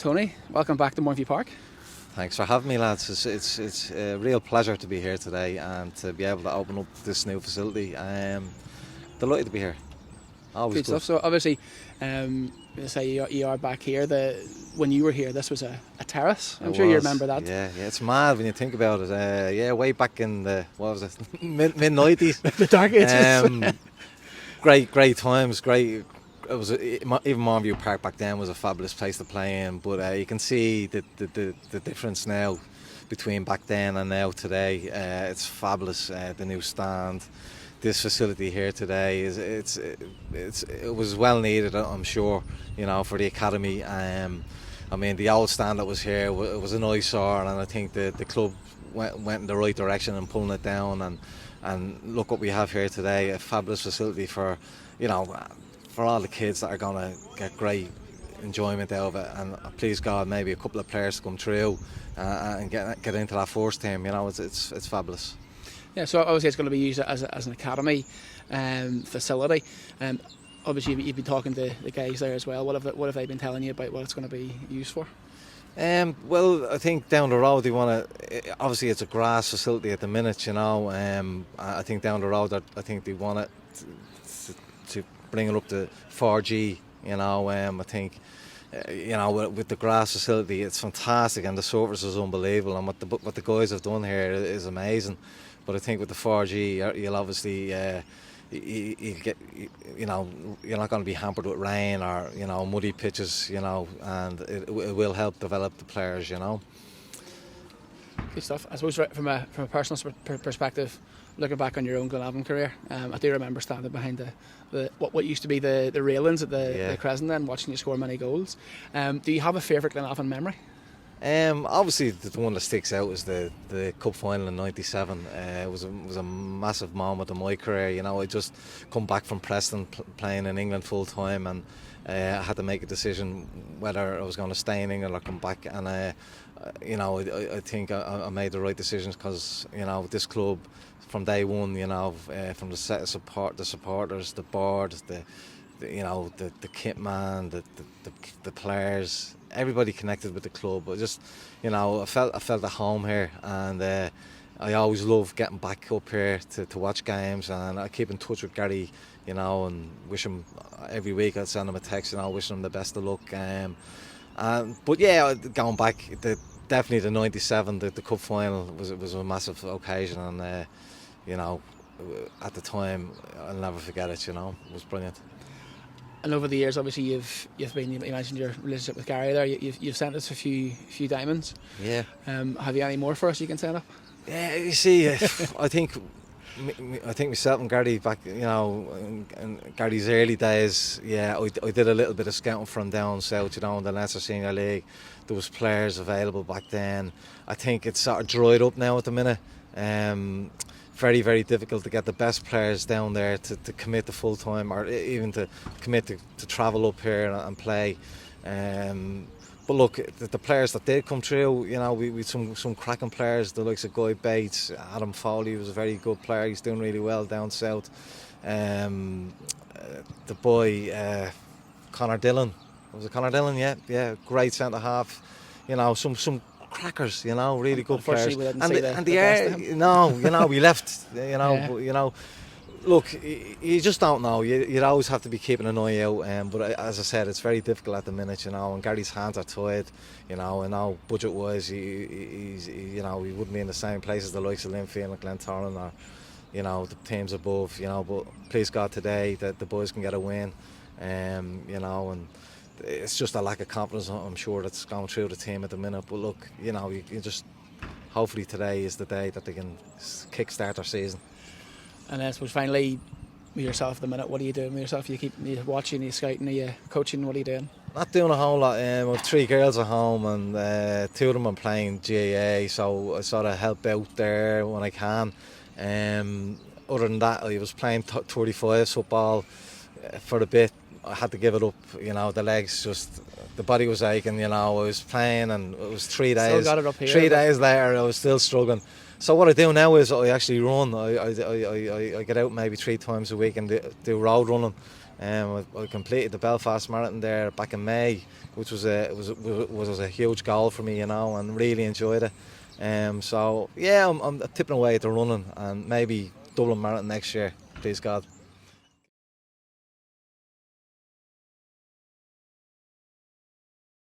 Tony, welcome back to Mourneview Park. Thanks for having me, lads. It's a real pleasure to be here today and to be able to open up this new facility. Delighted to be here. Always good stuff. So obviously, say you are back here. When you were here, this was a terrace. I'm sure you remember that. Yeah, it's mad when you think about it. Way back in the mid 90s, the dark ages. Great times. Great. It was even Mourneview Park back then was a fabulous place to play in. But you can see the difference now between back then and now today. It's fabulous. The new stand. This facility here today it was well needed, I'm sure, for the academy. The old stand that was here, it was an eyesore, and I think the club went in the right direction in pulling it down. And look what we have here today, a fabulous facility for all the kids that are going to get great enjoyment out of it. And please God, maybe a couple of players to come through and get into that first team. It's fabulous. Yeah, so obviously it's going to be used as an academy facility. Obviously you've been talking to the guys there as well. What have they been telling you about what it's going to be used for? Well, I think down the road they want to. Obviously, it's a grass facility at the minute. I think down the road, I think they want it to bring it up to 4G. I think. With the grass facility, it's fantastic, and the surface is unbelievable. And what the guys have done here is amazing. But I think with the 4G, you'll obviously you get you're not going to be hampered with rain or muddy pitches, and it will help develop the players. Good stuff. I suppose from a personal perspective, looking back on your own Glenavon career, I do remember standing behind what used to be the railings at the Crescent then, watching you score many goals. Do you have a favourite Glenavon memory? Obviously the one that sticks out is the cup final in '97. It was a massive moment in my career. I just come back from Preston playing in England full time, and I had to make a decision whether I was going to stay in England or come back. And I think I made the right decisions because this club from day one, from the set of the supporters, the board, the kit man, the players, everybody connected with the club. I just, I felt at home here, and I always love getting back up here to watch games, and I keep in touch with Gary, and wish him every week. I'd send him a text, wishing him the best of luck. But yeah, going back, definitely the '97, the cup final was a massive occasion, and at the time I'll never forget it. It was brilliant. And over the years, obviously, you mentioned your relationship with Gary there. You've sent us a few diamonds. Yeah. Have you any more for us you can send up? Yeah, you see, I think myself and Gary back, in Gary's early days. Yeah, I did a little bit of scouting from down south, in the Leinster Senior League. There was players available back then. I think it's sort of dried up now at the minute. Very, very difficult to get the best players down there to commit to full time, or even to commit to travel up here and play. But look, the players that did come through, we some cracking players, the likes of Guy Bates, Adam Foley was a very good player. He's doing really well down south. The boy Connor Dillon, was it Connor Dillon? Yeah, great centre half. Some crackers, really good players. We didn't see we left, but, look, you just don't know. You'd always have to be keeping an eye out. But as I said, it's very difficult at the minute, and Gary's hands are tied, and now budget-wise, he wouldn't be in the same place as the likes of Linfield and Glentoran or, the teams above, but please God today that the boys can get a win, and it's just a lack of confidence, I'm sure, that's going through the team at the minute. But look, you just hopefully today is the day that they can kick-start their season. And I suppose finally, with yourself at the minute, what are you doing with yourself? You watching, you scouting, are you coaching? What are you doing? Not doing a whole lot. I have 3 girls at home, and 2 of them are playing GAA, so I sort of help out there when I can. Other than that, I was playing 35 football for a bit. I had to give it up, the legs the body was aching, I was playing, and it was 3 days. Still got it up here, 3 days later, I was still struggling. So what I do now is I actually run. I get out maybe 3 times a week and do road running. I completed the Belfast Marathon there back in May, which was a huge goal for me, you know, and really enjoyed it. So yeah, I'm tipping away at the running, and maybe Dublin Marathon next year, please God.